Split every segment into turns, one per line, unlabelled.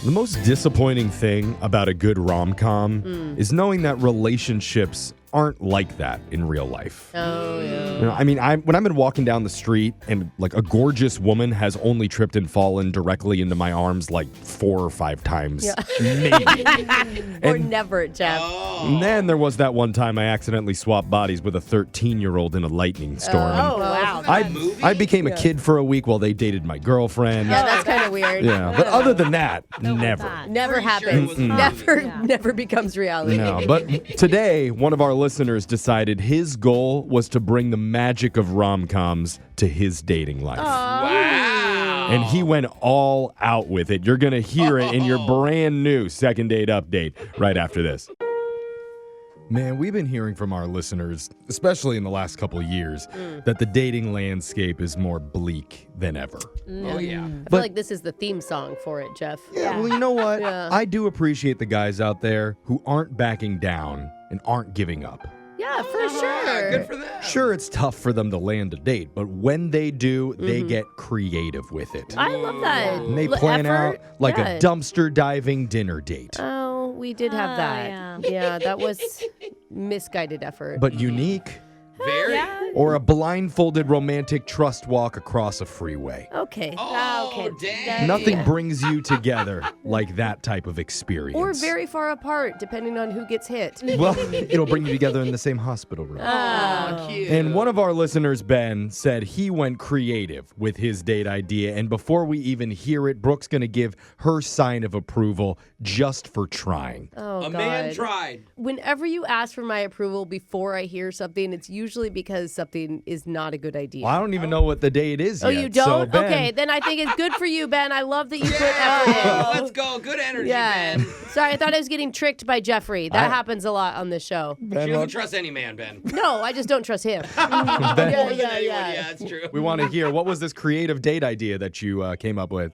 The most disappointing thing about a good rom-com is knowing that relationships aren't like that in real life.
Oh, yeah.
You know, I mean, when I've been walking down the street and like a gorgeous woman has only tripped and fallen directly into my arms like 4 or 5 times, maybe.
Or never, Jeff.
And then there was that one time I accidentally swapped bodies with a 13-year-old in a lightning storm.
Oh, wow.
I became a kid for a week while they dated my girlfriend.
Yeah, that's kind of weird.
Yeah, but other than that, never.
Never
Pretty sure it
happens.
was a movie.
Never becomes reality.
No, but today, one of our listeners decided his goal was to bring the magic of rom-coms to his dating life.
Wow.
And he went all out with it. You're going to hear it in your brand new second date update right after this. Man, we've been hearing from our listeners, especially in the last couple of years, that the dating landscape is more bleak than ever.
Oh, yeah.
I feel like this is the theme song for it, Jeff.
Yeah, well, you know what?
Yeah.
I do appreciate the guys out there who aren't backing down and aren't giving up.
Yeah, for sure.
Good for them.
Sure, it's tough for them to land a date, but when they do, they get creative with it.
I love that.
And they plan
effort.
out like
Yeah.
a dumpster diving dinner date.
Oh, we did have that. Yeah, that was misguided effort.
But unique,
Very.
or a blindfolded romantic trust walk across a freeway.
Okay.
Oh, dang.
Nothing brings you together like that type of experience.
Or very far apart, depending on who gets hit.
Well, it'll bring you together in the same hospital room.
Oh, cute.
And one of our listeners, Ben, said he went creative with his date idea. And before we even hear it, Brooke's going to give her sign of approval just for trying.
Oh,
A
God.
man tried.
Whenever you ask for my approval before I hear something, it's usually because something is not a good idea.
Well, I don't even know what the date is
Oh,
yet.
you don't?
So, Ben,
Okay, then I think it's good for you, Ben. I love that you put
Yeah,
effort in.
let's go. Good energy,
Yeah.
Ben.
Sorry, I thought I was getting tricked by Jeffrey. That happens a lot on this show.
Ben,
She doesn't trust any man, Ben.
No, I just don't trust him.
Ben,
More than
yeah,
anyone.
yeah.
Yeah, that's true.
we want to hear, what was this creative date idea that you came up with?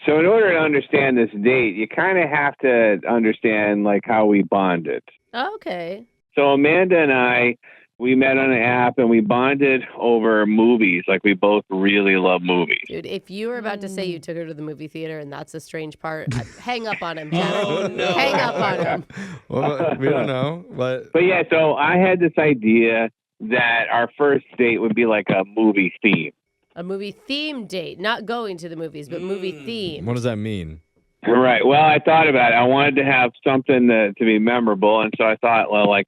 So in order to understand this date, you kind of have to understand like how we bonded.
Okay.
So Amanda and I, we met on an app and we bonded over movies. Like we both really love movies.
Dude, if you were about to say you took her to the movie theater and that's the strange part, hang up on him, Jeff.
Oh, no.
Hang up on him.
Well, we don't know. But
But yeah, so I had this idea that our first date would be like a movie theme.
A movie theme date. Not going to the movies, but movie theme.
what does that mean?
Right. Well, I thought about it. I wanted to have something to be memorable, and so I thought, well, like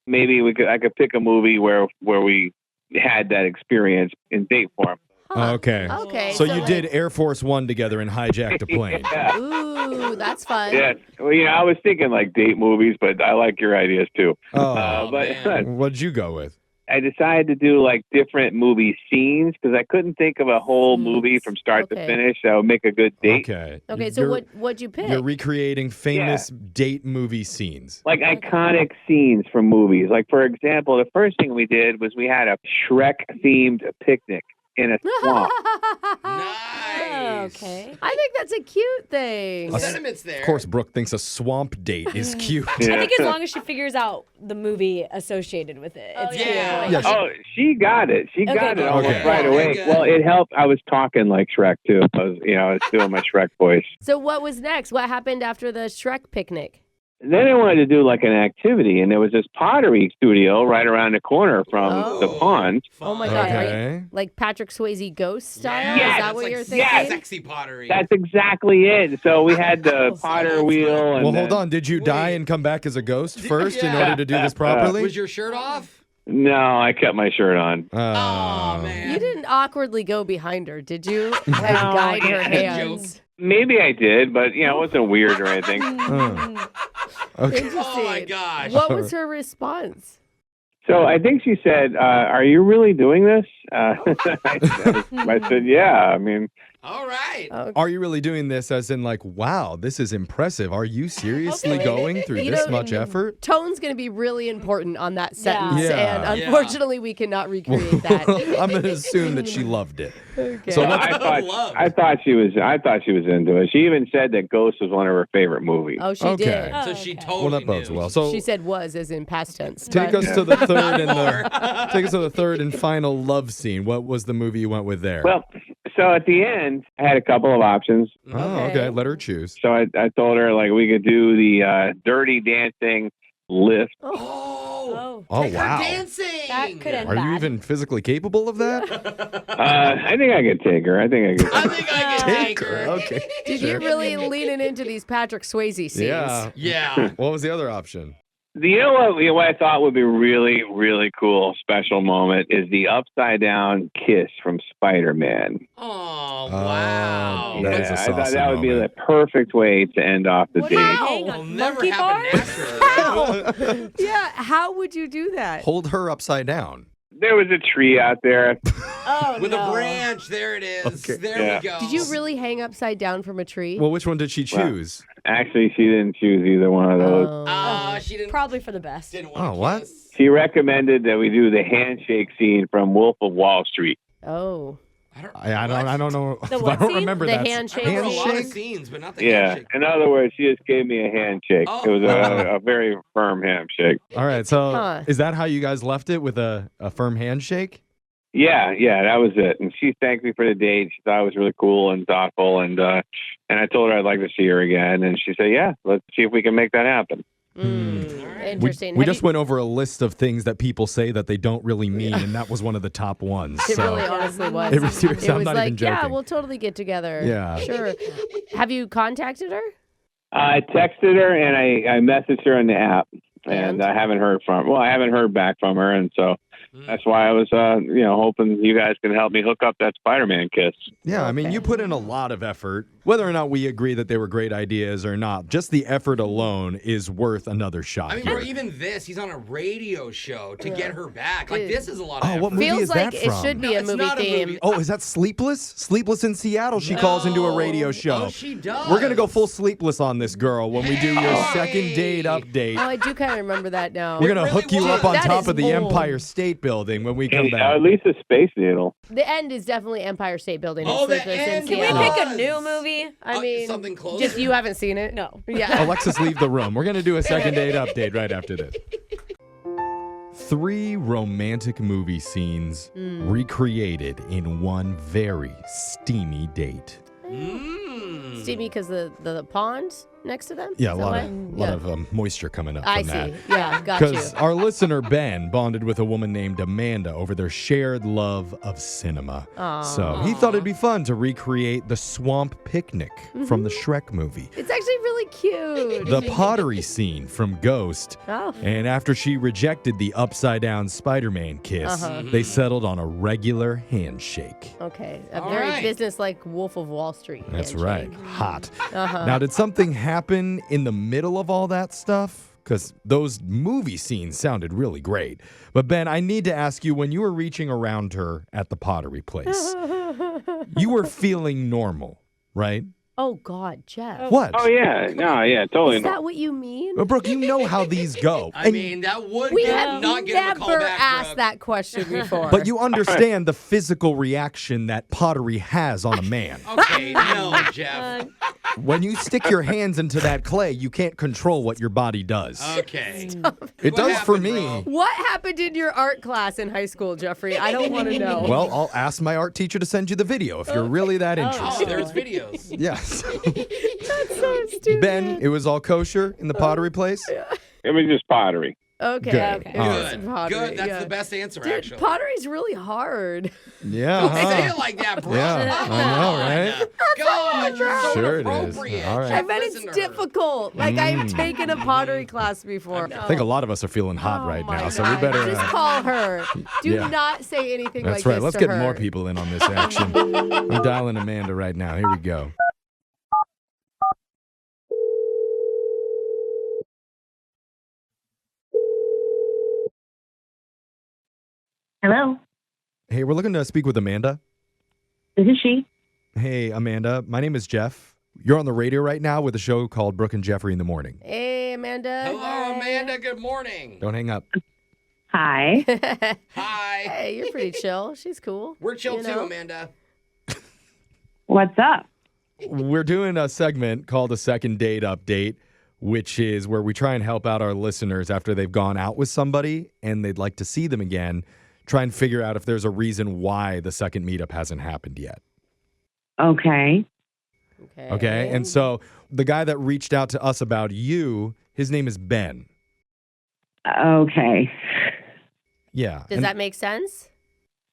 maybe I could pick a movie where we had that experience in date form.
Huh.
Okay.
Okay.
So you did Air Force One together and hijacked a plane.
Yeah.
Ooh, that's fun.
Yeah. Well, I was thinking like date movies, but I like your ideas too.
Oh,
But
man.
what'd you go with?
I decided to do like different movie scenes because I couldn't think of a whole movie from start to
Okay.
finish that would make a good date.
Okay.
Okay, so
You're-
what'd you pick?
You're recreating famous date movie scenes.
Like iconic scenes from movies. Like, for example, the first thing we did was we had a Shrek-themed picnic in a swamp.
Nice.
Okay.
I think that's a cute thing.
The sentiment's there.
Of course, Brooke thinks a swamp date is cute.
Yeah.
I think as long as she figures out the movie associated with it, it's
yeah.
cute.
Yeah,
Oh, she got it. She got it almost
Okay.
right away.
Okay.
Well, it helped. I was talking like Shrek, too. I was doing my Shrek voice.
So what was next? What happened after the Shrek picnic?
Then I wanted to do like an activity, and there was this pottery studio right around the corner from the pond.
Oh my God.
Okay.
Like Patrick Swayze ghost style?
Yeah,
Is that
that's
what
like
you're thinking?
Sexy pottery.
That's exactly it. So we had the potter wheel. And
Well,
then-
hold on. Did you die
Wait.
and come back as a ghost first in
Yeah.
order to do this properly?
Was your shirt off?
No, I kept my shirt on.
Oh, man.
You didn't awkwardly go behind her, did you? And guide her hands.
Maybe I did, but it wasn't weird or anything.
Okay.
Interesting.
Oh, my gosh.
What was her response?
So I think she said, "Are you really doing this?" I said, "Yeah." I mean,
All right.
Are you really doing this as in like, wow, this is impressive? Are you seriously
Okay.
going through
You
this
know,
much effort?
Tone's going to be really important on that sentence,
Yeah.
and unfortunately, we cannot recreate that.
I'm going to assume that she loved it.
Okay.
So
I
let's,
thought she was into it. She even said that Ghost was one of her favorite movies.
Oh, she
Okay.
did.
Oh,
So she
okay.
totally
well, that bodes
knew.
well. So
She said was as in past tense.
take
but-
us to the third and take us to the third and final love scene. What was the movie you went with there?
Well, So at the end, I had a couple of options.
Oh, okay. Let her choose.
So I told her, like, we could do the Dirty Dancing lift.
Oh,
Oh,
take her
wow.
dancing.
That could end
Are you
bad.
even physically capable of that?
I think I could take her.
I think I can take her.
Okay.
Dude, you're really leaning into these Patrick Swayze scenes.
Yeah.
Yeah.
What was the other option?
You know what I thought would be really, really cool special moment is the upside down kiss from Spider-Man.
Oh, wow.
That is a
I thought
saucy
that would be
moment.
the perfect way to end off the date.
Hang
Will
on,
never
monkey
happen
bars?
naturally.
Yeah, how would you do that?
Hold her upside down.
There was a tree out there.
Oh,
With
no.
a branch, there it is.
Okay.
There
Yeah.
we go.
Did you really hang upside down from a tree?
Well, which one did she choose?
Actually, she didn't choose either one of those.
She didn't.
Probably for the best.
Didn't want to
what?
kiss.
She recommended that we do the handshake scene from Wolf of Wall Street.
Oh.
I don't know.
The
I
what
don't
scene?
remember
The
that.
handshake
I remember a lot of
Handshake?
scenes, but not the
Yeah.
handshake.
In other words, she just gave me a handshake.
Oh.
It was a very firm handshake.
All right. So
Huh.
is that how you guys left it, with a firm handshake?
Yeah, that was it. And she thanked me for the date. She thought it was really cool and thoughtful. And I told her I'd like to see her again. And she said, yeah, let's see if we can make that happen.
Interesting.
We
Have
just
you-
went over a list of things that people say that they don't really mean, and that was one of the top ones.
It
so
really honestly was.
It was serious. I'm
was
not
like,
even joking.
yeah, we'll totally get together.
Yeah.
Sure. Have you contacted her?
I texted her and I messaged her on the app. And I haven't heard I haven't heard back from her. And so that's why I was, hoping you guys can help me hook up that Spider-Man kiss.
Yeah, I mean, you put in a lot of effort. Whether or not we agree that they were great ideas or not, just the effort alone is worth another shot.
I mean,
here.
or even this, he's on a radio show to get her back. Like,
Dude.
this is a lot of
Oh,
effort.
what movie
Feels
is
like
that
it
from?
should be
No,
a
it's
movie
not a
theme.
movie.
Oh, is that Sleepless? Sleepless in Seattle. She calls into a radio show.
Oh, she does.
We're gonna go full Sleepless on this girl when we do your second date update.
Oh, I do kind of remember that now.
We're gonna
really
hook you
was.
up on
That
top
is
of the
old.
Empire State Building when we come
And,
back.
at least a Space Needle.
The end is definitely Empire State Building.
Oh, the
Sleepless in
end.
Can we
Seattle.
pick a new movie?
I mean,
something close.
just you haven't seen it?
No.
Yeah.
Alexis, leave the room. We're gonna do a second date update right after this. 3 romantic movie scenes recreated in one very steamy date.
Steamy because the pond next to them?
Yeah, a
Is that
lot
why?
of moisture coming up
I
from
see.
that.
Yeah, got you.
Because our listener Ben bonded with a woman named Amanda over their shared love of cinema. So he thought it'd be fun to recreate the swamp picnic from the Shrek movie,
It's actually really cute.
the pottery scene from Ghost,
Oh.
and after she rejected the upside down Spider-Man kiss, they settled on a regular handshake.
Okay. A
All
very
right.
business-like Wolf of Wall Street.
That's
handshake.
right. Hot. Now, did something happen in the middle of all that stuff? Because those movie scenes sounded really great. But Ben, I need to ask you, when you were reaching around her at the pottery place, you were feeling normal, right?
Oh, God, Jeff.
What?
Oh, yeah. No, yeah, totally.
Is that what you mean?
Well, Brooke, you know how these go.
I
And-
mean, that would
We have
not get him a call
never
back.
asked
Brooke.
that question before.
but you understand the physical reaction that pottery has on a man.
Okay, no, Jeff.
When you stick your hands into that clay, you can't control what your body does.
Okay.
It
What
does for
happened,
me.
bro?
What happened in your art class in high school, Jeffrey? I don't want to know.
Well, I'll ask my art teacher to send you the video if you're really that
Oh,
interested.
there's videos.
Yes.
That's so stupid.
Ben, it was all kosher in the pottery place?
It was just pottery.
Okay.
Good.
It was
Good.
pottery,
Good. That's
yeah.
the best answer,
Dude,
actually.
pottery's really hard.
Yeah.
Don't say
huh?
it like that, bro.
Yeah,
Come
I know,
on.
right?
God, you're so
Sure it is.
inappropriate.
All right.
I bet
Listen
it's
to her.
difficult. Like, I've taken a pottery class before.
I think a lot of us are feeling hot right now, so we better.
Just call her. Do
yeah.
not say anything
That's
like
right.
this
Let's
to
get
her.
more people in on this action. I'm dialing Amanda right now. Here we go.
Hello,
Hey, we're looking to speak with Amanda.
this is she.
Hey, Amanda. My name is Jeff. You're on the radio right now with a show called Brooke and Jeffrey in the Morning.
Hey, Amanda.
Hello, Amanda. Good morning.
Don't hang up.
Hi.
Hi.
Hey, you're pretty chill. She's cool.
We're chill
You
too,
know?
Amanda.
What's up?
We're doing a segment called a second date update, which is where we try and help out our listeners after they've gone out with somebody and they'd like to see them again, try and figure out if there's a reason why the second meetup hasn't happened yet.
Okay.
Okay. And so the guy that reached out to us about you, his name is Ben.
Okay.
Yeah.
Does that make sense?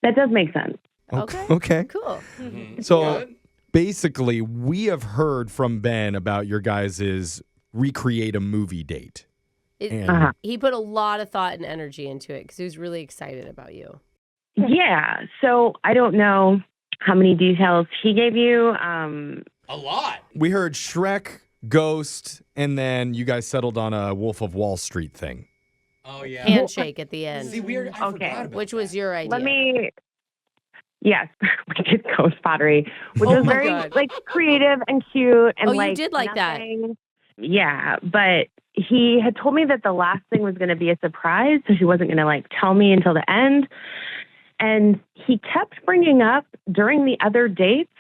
That does make sense.
Okay.
Cool.
So basically, we have heard from Ben about your guys' recreate a movie date. And
He put a lot of thought and energy into it because he was really excited about you.
Yeah. So I don't know how many details he gave you.
A lot.
we heard Shrek, Ghost, and then you guys settled on a Wolf of Wall Street thing.
Oh, yeah.
Handshake at the end,
See, weird. I forgot about
which was your idea.
Let me. Yes, we did Ghost Pottery, which
Oh
was
my
very
God.
creative and cute and
you did like that.
Yeah, but he had told me that the last thing was going to be a surprise, so he wasn't going to tell me until the end. And he kept bringing up during the other dates,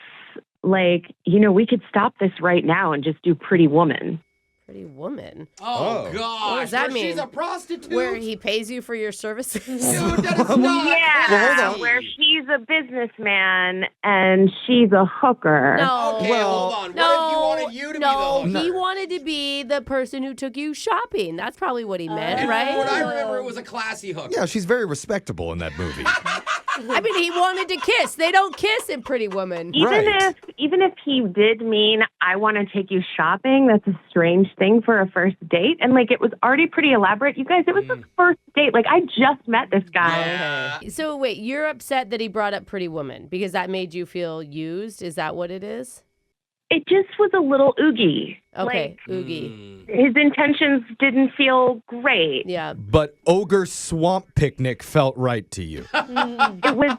we could stop this right now and just do Pretty Woman.
Pretty Woman.
Oh, God.
What does that mean?
She's a prostitute.
Where he pays you for your services?
Dude, that is not.
Yeah,
Well, hold on.
where he's a businessman and she's a hooker.
No.
Okay, hold on. What if he wanted you to be the hooker?
He wanted to be the person who took you shopping. That's probably what he meant,
And
right?
What I remember, it was a classy hooker.
Yeah, she's very respectable in that movie.
I mean, he wanted to kiss. They don't kiss in Pretty Woman.
Even if he did mean I want to take you shopping, that's a strange thing for a first date. And it was already pretty elaborate. You guys, it was the first date. I just met this guy.
Yeah.
So wait, you're upset that he brought up Pretty Woman because that made you feel used? Is that what it is?
It just was a little oogie.
Okay, oogie.
His intentions didn't feel great.
Yeah.
But Ogre Swamp Picnic felt right to you.
It was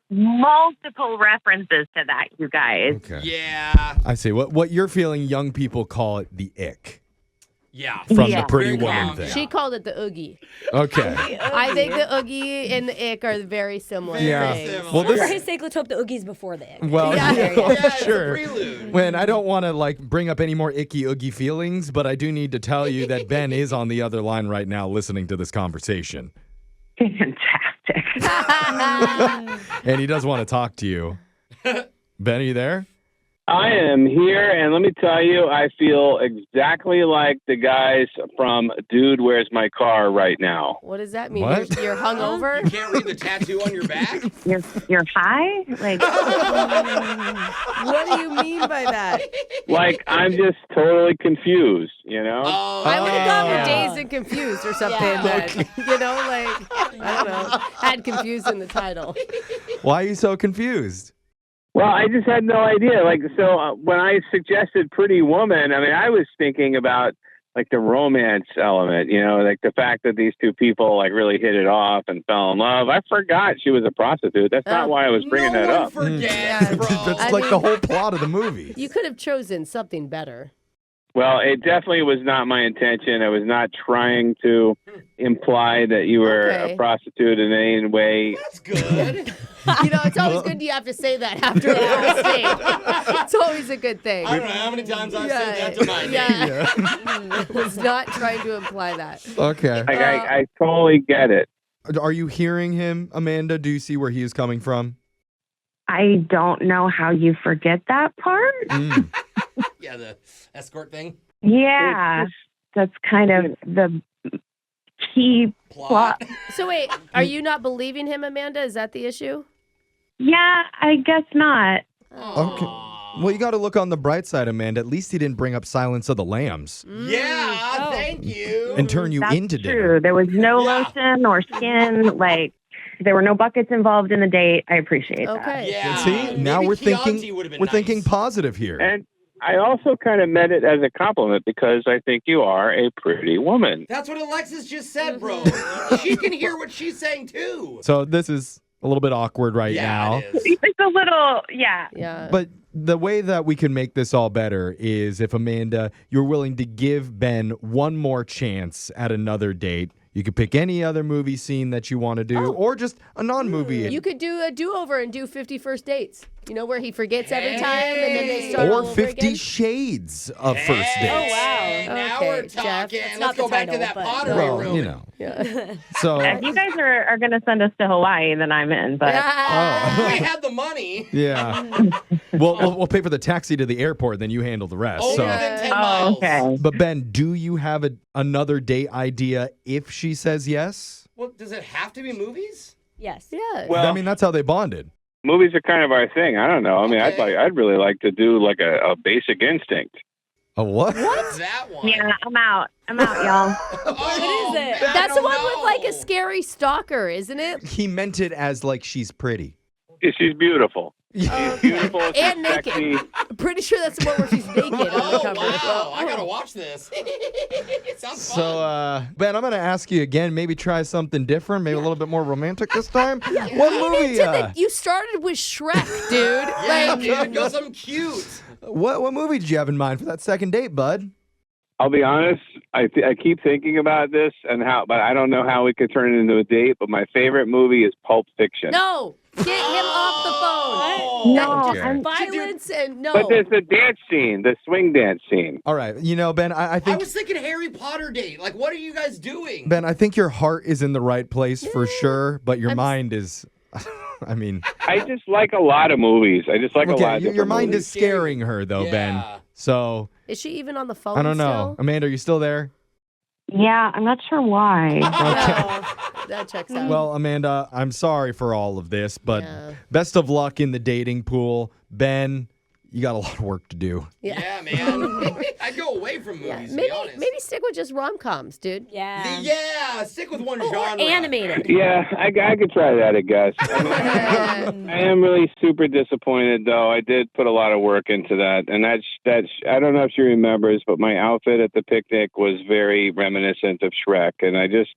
multiple references to that, you guys.
Okay.
Yeah.
I see. What you're feeling, young people call it the ick
Yeah.
from
Yeah.
the Pretty
Very
Woman
long.
thing.
She called it the oogie.
Okay.
I think the oogie and the ick are very similar
Yeah.
things.
Similar.
Well,
For
this.
his sake, let's hope the Oogies before the egg.
Well,
Yeah.
Yeah, it's a
sure.
prelude.
When I don't want to bring up any more icky oogie feelings, but I do need to tell you that Ben is on the other line right now listening to this conversation.
Fantastic.
And he does want to talk to you. Ben, are you there?
I am here, and let me tell you, I feel exactly like the guys from Dude, Where's My Car right now.
What does that mean?
What?
You're hungover?
You can't read the tattoo on your back?
You're high?
What do you mean by that?
I'm just totally confused,
Oh,
I would have gone with
yeah.
Dazed and Confused or something.
Yeah.
Then. I don't know. Had confused in the title.
Why are you so confused?
Well, I just had no idea. When I suggested Pretty Woman, I was thinking about the romance element, the fact that these two people really hit it off and fell in love. I forgot she was a prostitute. That's not why I was bringing
no
that
one
up.
forgets,
Yeah.
bro.
That's
I
the
mean-
whole plot of the movie.
You could have chosen something better.
Well, it definitely was not my intention. I was not trying to imply that you were
Okay.
a prostitute in any way.
That's good.
It's always good you have to say that after a first date. It's always a good thing.
I don't know how many times I've said that to my date.
Yeah. Was not trying to imply that.
Okay.
I totally get it.
Are you hearing him, Amanda? Do you see where he is coming from?
I don't know how you forget that part.
Yeah, the escort thing.
Yeah, that's kind of the key plot.
So wait, are you not believing him, Amanda? Is that the issue?
Yeah, I guess not.
Okay. Well, you got to look on the bright side, Amanda. At least he didn't bring up Silence of the Lambs
Yeah, thank you.
and turn you
That's
into
true.
dinner.
There was no
Yeah.
lotion or skin. There were no buckets involved in the date. I appreciate that.
Okay.
Yeah.
See, now
Maybe
we're
Chianti
thinking
would've been
we're
nice.
thinking positive here.
And I also kind of meant it as a compliment because I think you are a pretty woman.
That's what Alexis just said, bro. She can hear what she's saying, too.
So this is a little bit awkward right now.
Yeah, it is.
It's a little, yeah.
Yeah.
But the way that we can make this all better is if, Amanda, you're willing to give Ben one more chance at another date. You could pick any other movie scene that you want to do or just a non-movie.
You could do a do-over and do 50 first dates. You know where he forgets every time and then they start all
Or
over
50
again?
Shades of First Dates.
Oh, wow.
Hey, now
Okay,
we're
Jeff.
talking.
That's
Let's
not
go
the
back to
title,
that
but-
pottery
Well,
room.
you know.
Yeah.
So,
If you guys are going to send us to Hawaii, then I'm in. But
We had the money.
yeah. We'll pay for the taxi to the airport, then you handle the rest.
Only
So.
within 10
oh,
miles.
okay.
But Ben, do you have another date idea if she says yes?
Well, does it have to be movies?
Yes.
Yeah.
Well,
I mean, that's how they bonded.
movies are kind of our thing. I don't know. I mean,
Okay.
I'd really like to do like a Basic Instinct.
A what?
What's that one?
Yeah, I'm out, y'all.
Oh,
What is it?
man,
That's
I
the
don't
one with like
know.
a scary stalker, isn't it?
He meant it as like she's pretty.
She's beautiful. She's beautiful. She's
And naked.
sexy.
I'm pretty sure that's the one where she's naked on the
Oh,
cover.
wow. I got to watch this. It sounds fun.
So, Ben, I'm going to ask you again, maybe try something different, maybe a little bit more romantic this time. What movie?
You started with Shrek, dude.
Yeah,
Like,
dude, go something cute.
What movie did you have in mind for that second date, bud?
I'll be honest. I keep thinking about this but I don't know how we could turn it into a date. But my favorite movie is Pulp Fiction.
no, get him off the phone.
No,
Okay.
I'm
Violence and no.
But there's the dance scene, the swing dance scene.
All right. You know, Ben, I
I
think
was thinking Harry Potter date. Like, what are you guys doing?
Ben, I think your heart is in the right place for sure, but your
I'm-
mind is I mean,
I just like a lot of movies. I just like a lot
okay,
of
your
different
mind
movies.
is scaring her though,
Yeah.
Ben. So,
Is she even on the phone
I don't know.
still?
Amanda, are you still there?
Yeah, I'm not sure why.
No, that checks out.
Well, Amanda, I'm sorry for all of this, but
Yeah.
best of luck in the dating pool. Ben, you got a lot of work to do.
Yeah, man. I'd go away from
Yeah,
movies, to
maybe
be honest.
stick with just rom-coms, dude.
Yeah.
Yeah, stick with one
Or
genre.
animated.
Yeah, I could try that, I guess. I mean, I am really super disappointed, though. I did put a lot of work into that, and that's I don't know if she remembers, but my outfit at the picnic was very reminiscent of Shrek, and I just,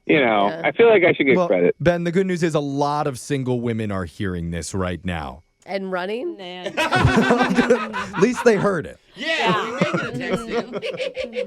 Yeah.
I feel like I should get
Well,
credit.
Ben, the good news is a lot of single women are hearing this right now.
And running?
Man.
At least they heard it.
Yeah, we make it a text in.